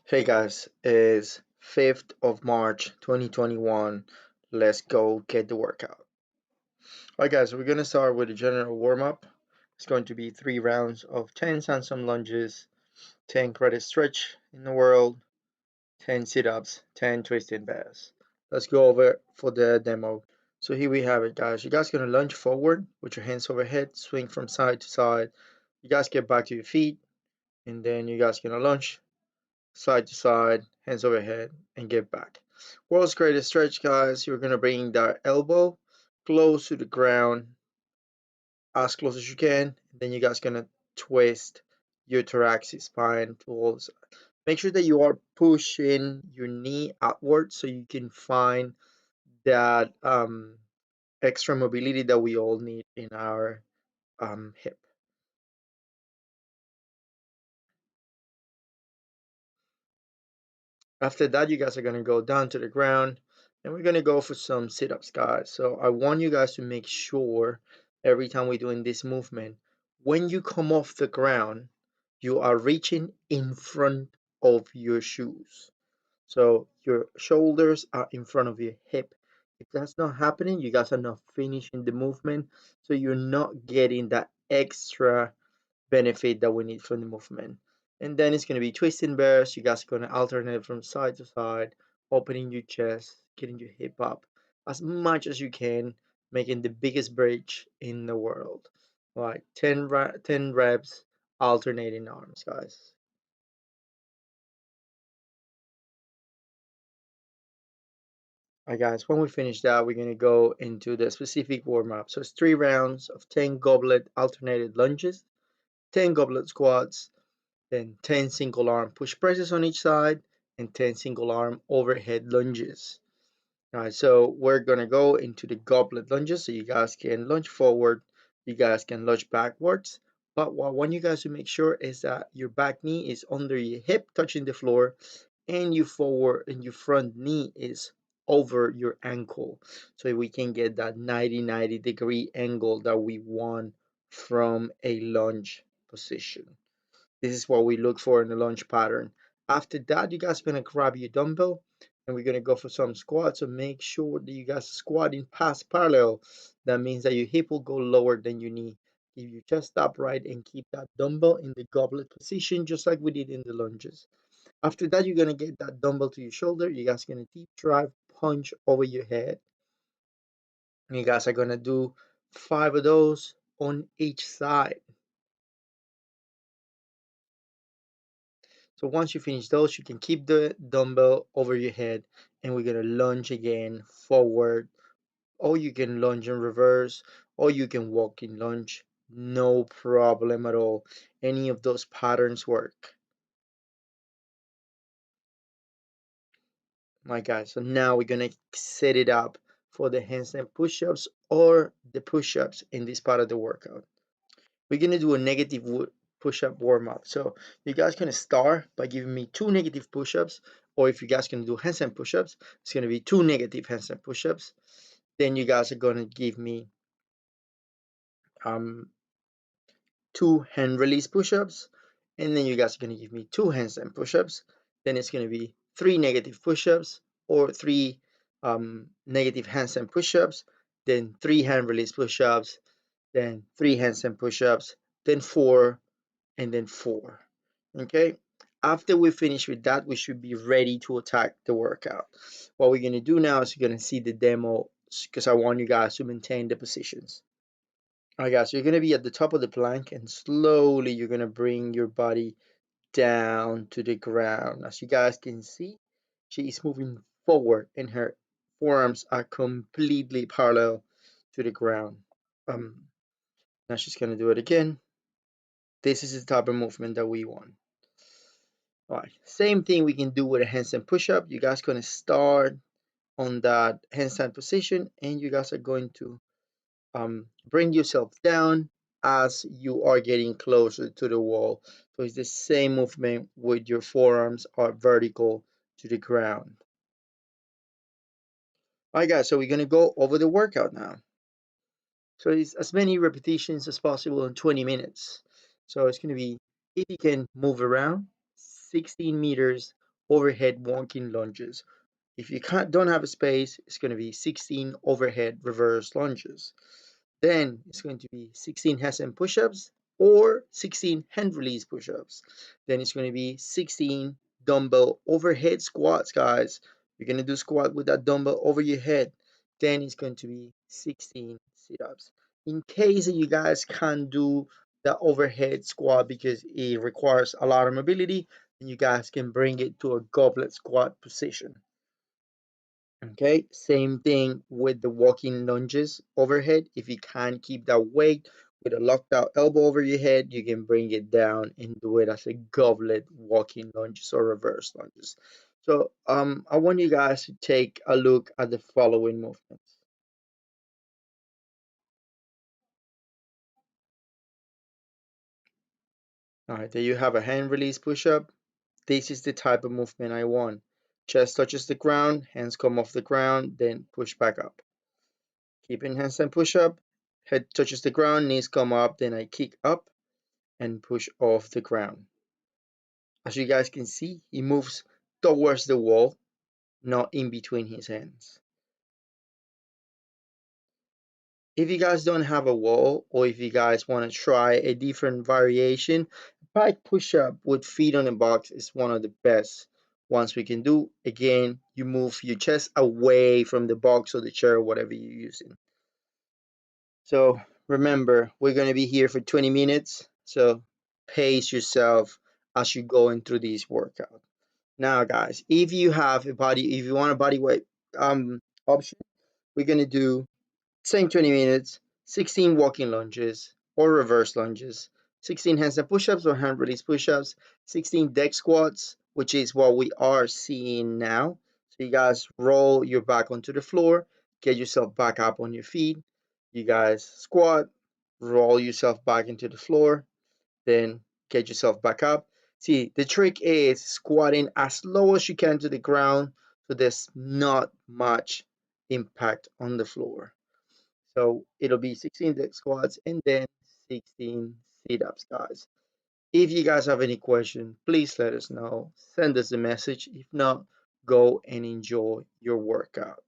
Hey guys, it's 5th of March 2021. Let's go get the workout. Alright guys, we're gonna start with a general warm-up. It's going to be 3 rounds of 10 some lunges, 10 greatest stretch in the world, 10 sit-ups, 10 twisted bears. Let's go over for the demo. So here we have it guys. You guys gonna lunge forward with your hands overhead, swing from side to side. You guys get back to your feet, and then you guys gonna lunge side to side, hands overhead, and get back. World's greatest stretch, guys. You're gonna bring that elbow close to the ground, as close as you can. Then you guys gonna twist your thoracic spine towards. Make sure that you are pushing your knee outward so you can find that extra mobility that we all need in our hip. After that, you guys are going to go down to the ground and we're going to go for some sit-ups, guys. So I want you guys to make sure every time we're doing this movement, when you come off the ground, you are reaching in front of your shoes. So your shoulders are in front of your hip. If that's not happening, you guys are not finishing the movement. So you're not getting that extra benefit that we need from the movement. And then it's going to be twisting bears. You guys are going to alternate from side to side, opening your chest, getting your hip up as much as you can, making the biggest bridge in the world. Like 10 reps, alternating arms, guys. Alright guys, when we finish that, we're going to go into the specific warm-up. So it's 3 rounds of 10 goblet alternated lunges, 10 goblet squats, then 10 single arm push presses on each side, and 10 single arm overhead lunges. All right, so we're gonna go into the goblet lunges so you guys can lunge forward, you guys can lunge backwards. But what I want you guys to make sure is that your back knee is under your hip touching the floor and your forward and your front knee is over your ankle so we can get that 90 degree angle that we want from a lunge position. This is what we look for in the lunge pattern. After that, you guys are going to grab your dumbbell and we're going to go for some squats. So make sure that you guys are squatting past parallel. That means that your hip will go lower than your knee. Keep your chest upright and keep that dumbbell in the goblet position just like we did in the lunges. After that, you're going to get that dumbbell to your shoulder. You guys are going to deep drive punch over your head. And you guys are going to do 5 of those on each side. So once you finish those, you can keep the dumbbell over your head and we're gonna lunge again forward, or you can lunge in reverse, or you can walk in lunge. No problem at all. Any of those patterns work. My guys, so now we're gonna set it up for the handstand push-ups or the push-ups in this part of the workout. We're gonna do a negative push-up warm-up. So you guys gonna start by giving me 2 negative push-ups, or if you guys gonna do handstand push-ups, it's gonna be 2 negative handstand push-ups. Then you guys are gonna give me um 2 hand release push-ups, and then you guys are gonna give me 2 handstand push-ups. Then it's gonna be 3 negative push-ups or 3 negative handstand push-ups, then 3 hand release push-ups, then 3 handstand push-ups, then 4 and then 4. Okay, after we finish with that, we should be ready to attack the workout. What we're going to do now is you're going to see the demo because I want you guys to maintain the positions. All right guys, so you're going to be at the top of the plank and slowly you're going to bring your body down to the ground. As you guys can see, she is moving forward and her forearms are completely parallel to the ground. Now she's going to do it again. This is the type of movement that we want. All right, same thing we can do with a handstand push-up. You guys gonna start on that handstand position and you guys are going to bring yourself down as you are getting closer to the wall. So it's the same movement with your forearms are vertical to the ground. All right guys, so we're gonna go over the workout now. So it's as many repetitions as possible in 20 minutes. So it's gonna be, if you can move around 16 meters overhead walking lunges. If you don't have a space, it's going to be 16 overhead reverse lunges. Then it's going to be 16 handstand push-ups or 16 hand release push-ups. Then it's going to be 16 dumbbell overhead squats, guys. You're going to do squat with that dumbbell over your head. Then it's going to be 16 sit-ups. In case you guys can't do the overhead squat because it requires a lot of mobility, then you guys can bring it to a goblet squat position. Okay, same thing with the walking lunges overhead. If you can't keep that weight with a locked out elbow over your head, you can bring it down and do it as a goblet walking lunges or reverse lunges. So I want you guys to take a look at the following movements. All right, there you have a hand release push up. This is the type of movement I want. Chest touches the ground, hands come off the ground, then push back up. Keeping handstand push up, head touches the ground, knees come up, then I kick up and push off the ground. As you guys can see, he moves towards the wall, not in between his hands. If you guys don't have a wall, or if you guys want to try a different variation, pike push-up with feet on the box is one of the best ones we can do. Again, you move your chest away from the box or the chair, whatever you're using. So remember, we're going to be here for 20 minutes. So pace yourself as you're going through these workouts. Now, guys, if you want a body weight option, we're going to do same 20 minutes, 16 walking lunges or reverse lunges, 16 handstand push-ups or hand release push-ups, 16 deck squats, which is what we are seeing now. So you guys roll your back onto the floor, get yourself back up on your feet. You guys squat, roll yourself back into the floor, then get yourself back up. See, the trick is squatting as low as you can to the ground so there's not much impact on the floor. So it'll be 16 deck squats and then 16 sit-ups, guys. If you guys have any questions, please let us know. Send us a message. If not, go and enjoy your workout.